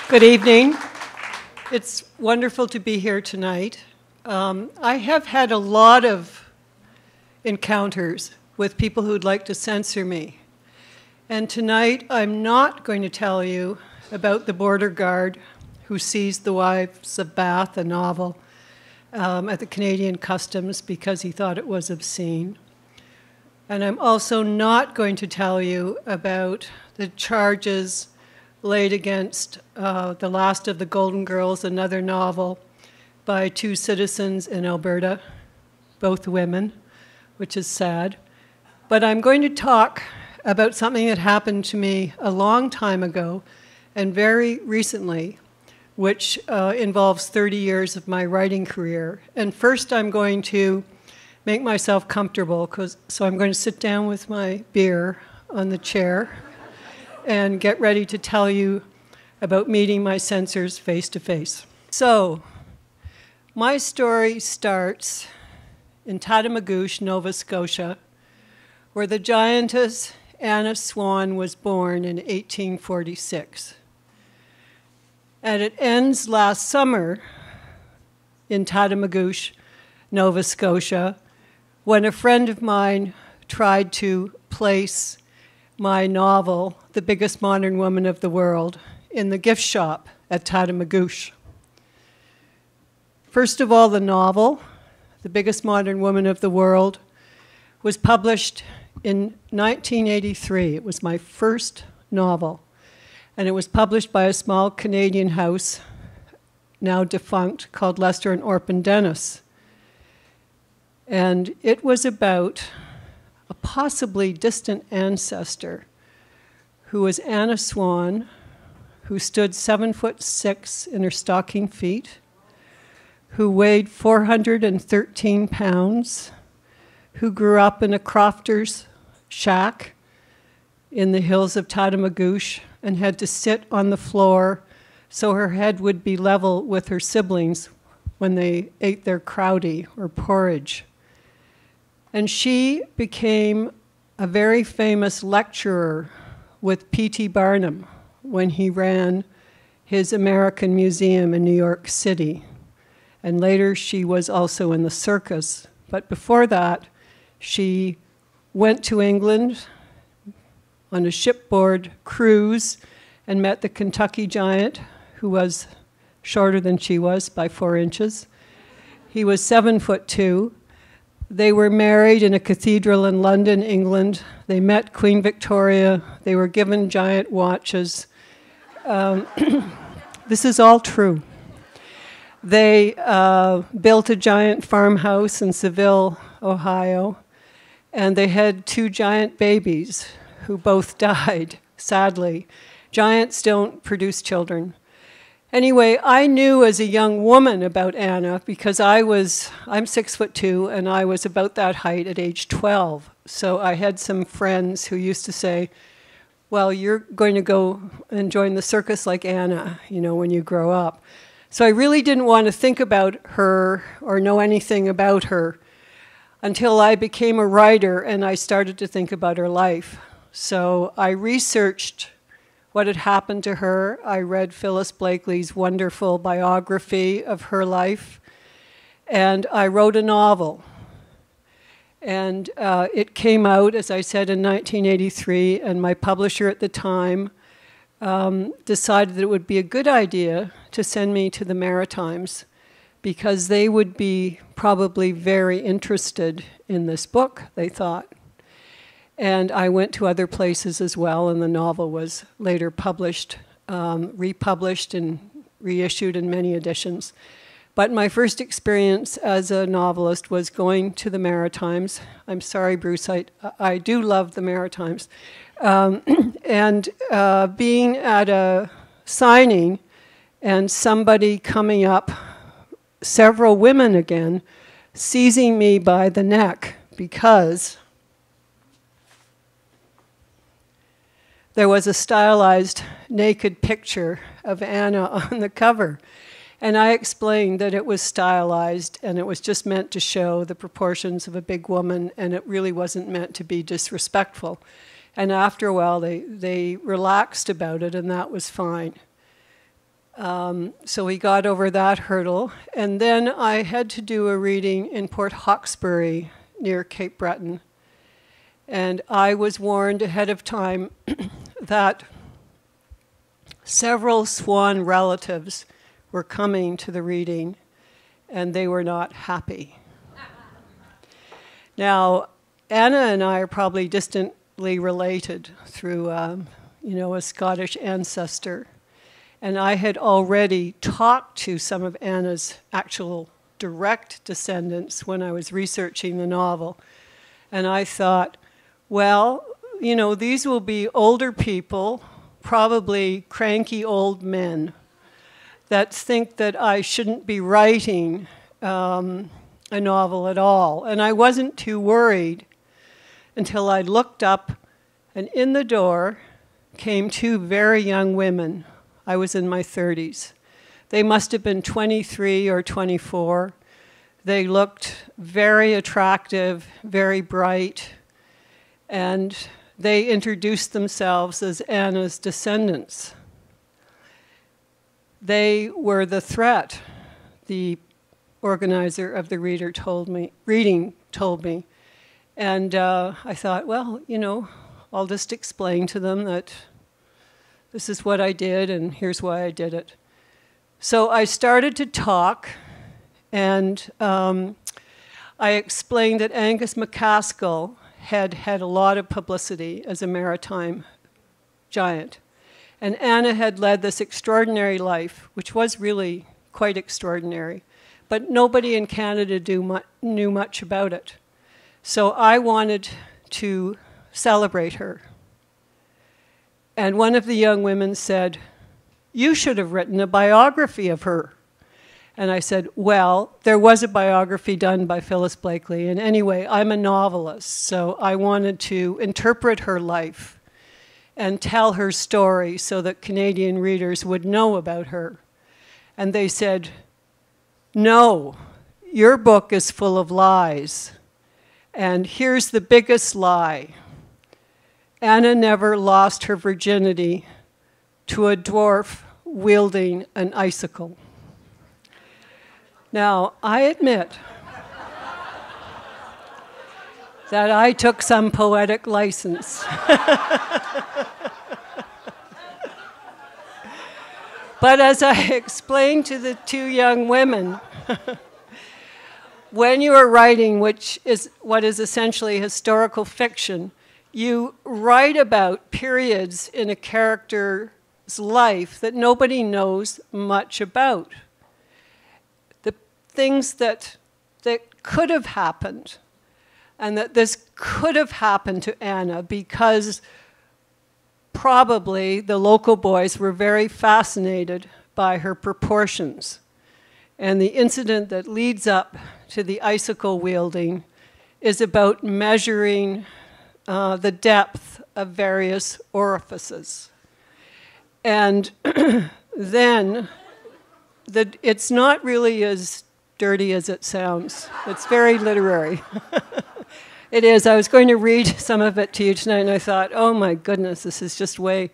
Good evening. It's wonderful to be here tonight. I have had a lot of encounters with people who'd like to censor me. And tonight I'm not going to tell you about the border guard who seized The Wives of Bath, a novel, at the Canadian Customs because he thought it was obscene. And I'm also not going to tell you about the charges laid against The Last of the Golden Girls, another novel by two citizens in Alberta, both women, which is sad. But I'm going to talk about something that happened to me a long time ago and very recently, which involves 30 years of my writing career. And first I'm going to make myself comfortable, so I'm going to sit down with my beer on the chair and get ready to tell you about meeting my censors face to face. So, my story starts in Tatamagouche, Nova Scotia, where the giantess Anna Swan was born in 1846. And it ends last summer in Tatamagouche, Nova Scotia, when a friend of mine tried to place my novel, The Biggest Modern Woman of the World, in the gift shop at Tatamagouche. First of all, the novel, The Biggest Modern Woman of the World, was published in 1983. It was my first novel, and it was published by a small Canadian house, now defunct, called Lester and Orpin Dennis. And it was about a possibly distant ancestor who was Anna Swan, who stood 7'6" in her stocking feet, who weighed 413 pounds, who grew up in a crofter's shack in the hills of Tatamagouche and had to sit on the floor so her head would be level with her siblings when they ate their crowdy or porridge. And she became a very famous lecturer with P.T. Barnum when he ran his American Museum in New York City. And later she was also in the circus. But before that, she went to England on a shipboard cruise and met the Kentucky giant, who was shorter than she was by 4 inches. He was 7'2". They were married in a cathedral in London, England. They met Queen Victoria. They were given giant watches. This is all true. They built a giant farmhouse in Seville, Ohio, and they had 2 giant babies who both died, sadly. Giants don't produce children. Anyway, I knew as a young woman about Anna because I'm 6'2", and I was about that height at age 12. So I had some friends who used to say, well, you're going to go and join the circus like Anna, when you grow up. So I really didn't want to think about her or know anything about her until I became a writer and I started to think about her life. So I researched what had happened to her. I read Phyllis Blakely's wonderful biography of her life, and I wrote a novel. And it came out, as I said, in 1983, and my publisher at the time decided that it would be a good idea to send me to the Maritimes because they would be probably very interested in this book, they thought. And I went to other places as well, and the novel was later published, republished and reissued in many editions. But my first experience as a novelist was going to the Maritimes. I'm sorry, Bruce, I do love the Maritimes. And being at a signing and somebody coming up, several women again, seizing me by the neck because there was a stylized naked picture of Anna on the cover. And I explained that it was stylized and it was just meant to show the proportions of a big woman, and it really wasn't meant to be disrespectful. And after a while, they relaxed about it, and that was fine. So we got over that hurdle. And then I had to do a reading in Port Hawkesbury near Cape Breton. And I was warned ahead of time that several Swan relatives were coming to the reading, and they were not happy. Now, Anna and I are probably distantly related through, a Scottish ancestor. And I had already talked to some of Anna's actual direct descendants when I was researching the novel. And I thought, well, these will be older people, probably cranky old men, that think that I shouldn't be writing a novel at all. And I wasn't too worried until I looked up, and in the door came two very young women. I was in my 30s. They must have been 23 or 24. They looked very attractive, very bright, and they introduced themselves as Anna's descendants. They were the threat, the organizer of the reading told me. And I thought, well, I'll just explain to them that this is what I did, and here's why I did it. So I started to talk, and I explained that Angus MacAskill had had a lot of publicity as a maritime giant. And Anna had led this extraordinary life, which was really quite extraordinary. But nobody in Canada knew much about it. So I wanted to celebrate her. And one of the young women said, "You should have written a biography of her." And I said, well, there was a biography done by Phyllis Blakely. And anyway, I'm a novelist, so I wanted to interpret her life and tell her story so that Canadian readers would know about her. And they said, "No, your book is full of lies. And here's the biggest lie. Anna never lost her virginity to a dwarf wielding an icicle." Now, I admit that I took some poetic license. But as I explained to the two young women, when you are writing, which is what is essentially historical fiction, you write about periods in a character's life that nobody knows much about. The things that could have happened, and that this could have happened to Anna because probably the local boys were very fascinated by her proportions. And the incident that leads up to the icicle wielding is about measuring the depth of various orifices. And then it's not really as dirty as it sounds. It's very literary. It is. I was going to read some of it to you tonight, and I thought, oh my goodness, this is just way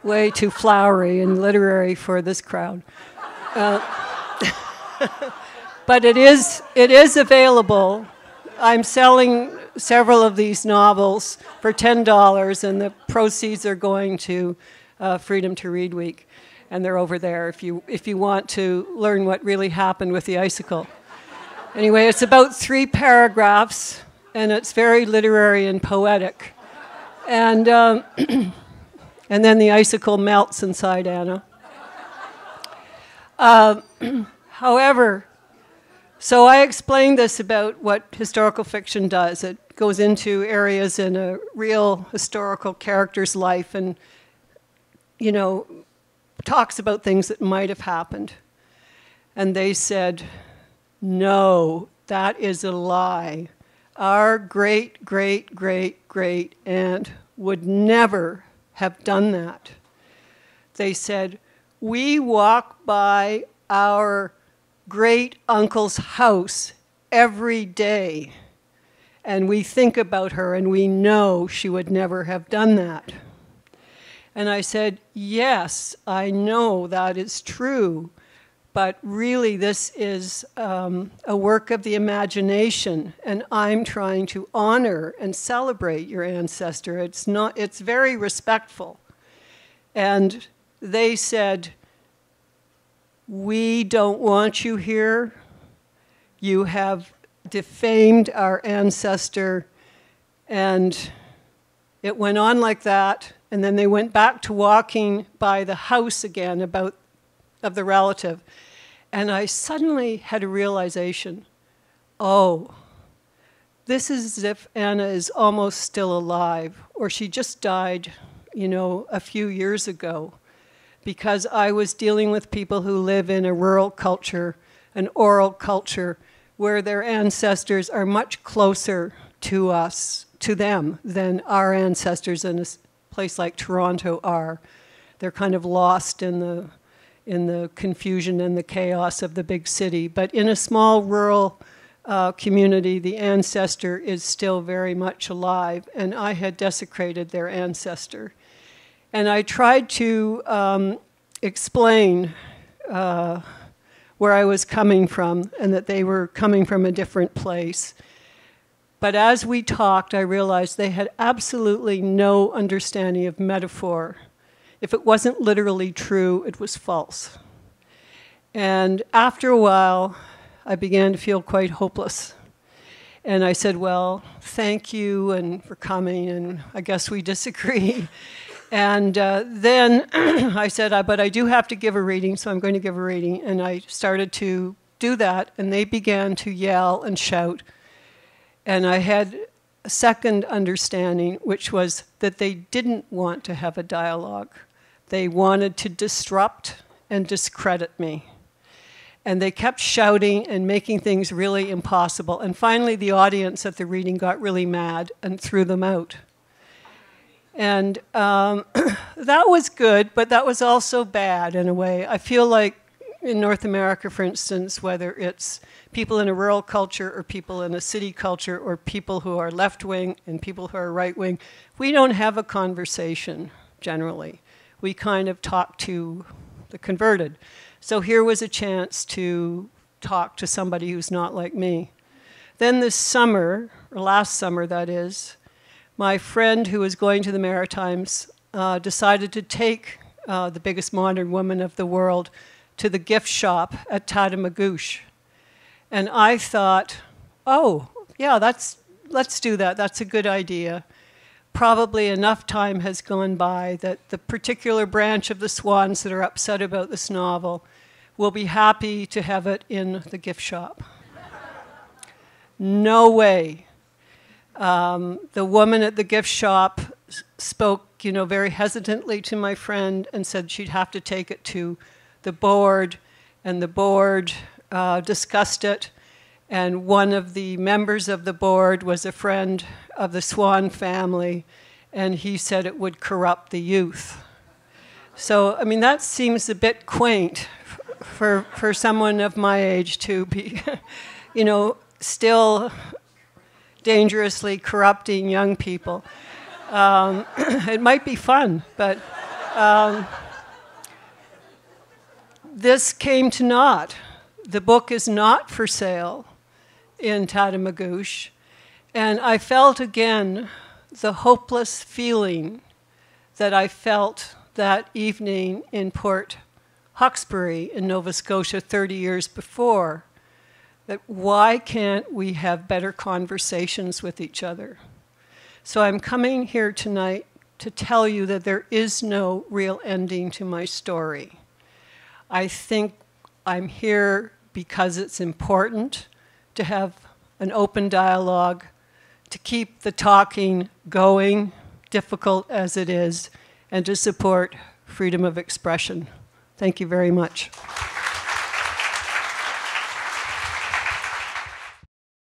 too flowery and literary for this crowd. But it is available. I'm selling several of these novels for $10, and the proceeds are going to Freedom to Read Week, and they're over there if you want to learn what really happened with the icicle. Anyway, it's about 3 paragraphs, and it's very literary and poetic. And and then the icicle melts inside Anna. However, so I explained this about what historical fiction does. It goes into areas in a real historical character's life and, talks about things that might have happened. And they said, "No, that is a lie. Our great, great, great, great aunt would never have done that." They said, "We walk by our great uncle's house every day, and we think about her, and we know she would never have done that." And I said, yes, I know that is true, but really this is a work of the imagination, and I'm trying to honor and celebrate your ancestor. It's very respectful. And they said, we don't want you here. You have defamed our ancestor. And it went on like that. And then they went back to walking by the house again of the relative. And I suddenly had a realization, oh, this is as if Anna is almost still alive, or she just died, you know, a few years ago, because I was dealing with people who live in a rural culture, an oral culture, where their ancestors are much closer to us, to them, than our ancestors in a place like Toronto are. They're kind of lost in the confusion and the chaos of the big city. But in a small rural community, the ancestor is still very much alive, and I had desecrated their ancestor. And I tried to explain where I was coming from, and that they were coming from a different place. But as we talked, I realized they had absolutely no understanding of metaphor. If it wasn't literally true, it was false. And after a while, I began to feel quite hopeless. And I said, well, thank you and for coming, and I guess we disagree. And then I said, but I do have to give a reading, so I'm going to give a reading. And I started to do that, and they began to yell and shout. And I had a second understanding, which was that they didn't want to have a dialogue. They wanted to disrupt and discredit me. And they kept shouting and making things really impossible. And finally, the audience at the reading got really mad and threw them out. And that was good, but that was also bad in a way. I feel like in North America, for instance, whether it's people in a rural culture or people in a city culture or people who are left-wing and people who are right-wing, we don't have a conversation generally. We kind of talk to the converted. So here was a chance to talk to somebody who's not like me. Then this summer, or last summer that is, my friend who was going to the Maritimes decided to take the biggest modern woman of the world to the gift shop at Tatamagouche. And I thought, oh, yeah, let's do that. That's a good idea. Probably enough time has gone by that the particular branch of the Swans that are upset about this novel will be happy to have it in the gift shop. No way. The woman at the gift shop spoke, you know, very hesitantly to my friend and said she'd have to take it to the board, and the board discussed it. And one of the members of the board was a friend of the Swan family, and he said it would corrupt the youth. So, I mean, that seems a bit quaint for someone of my age to be, you know, still dangerously corrupting young people. It might be fun, but this came to naught. The book is not for sale in Tatamagouche, and I felt again the hopeless feeling that I felt that evening in Port Hawkesbury in Nova Scotia 30 years before, that why can't we have better conversations with each other? So I'm coming here tonight to tell you that there is no real ending to my story. I think I'm here because it's important to have an open dialogue, to keep the talking going, difficult as it is, and to support freedom of expression. Thank you very much.